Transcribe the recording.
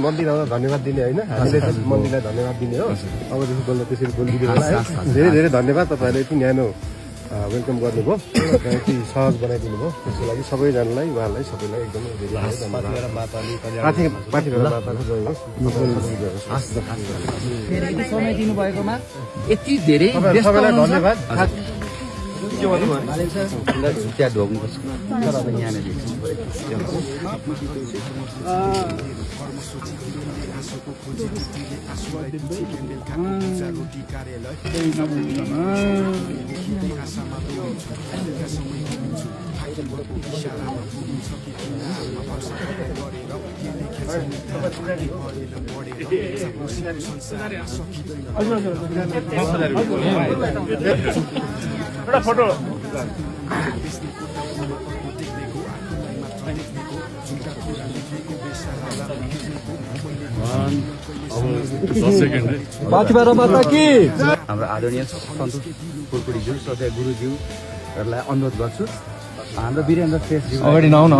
मन्दिर आउँदा धन्यवाद दिने होइन, हामीले चाहिँ मन्दिरलाई धन्यवाद दिने हो। अबदेखि बोल्दा त्यसरी बोलिदिनु होला है। धेरै धेरै धन्यवाद, तपाईँहरूले यति न्यानो वेलकम गर्नुभयो, यति सहज बनाइदिनु भयो, त्यसको लागि सबैजनालाई उहाँहरूलाई सबैलाई एकदमै समय दिनुभएकोमा यति धेरै सबैलाई धन्यवाद। के भन्नुभयो त्यहाँ ढोग्नुपर्छ तर अब यहाँनिर एउटा फोटो हाम्रो आदरणीय सन्तु पुरपुरीज्यू श्रद्धेय गुरुज्यूहरूलाई अनुरोध गर्छु हाम्रो वीरेन्द्र श्रेष्ठज्यू अगाडि नआउनु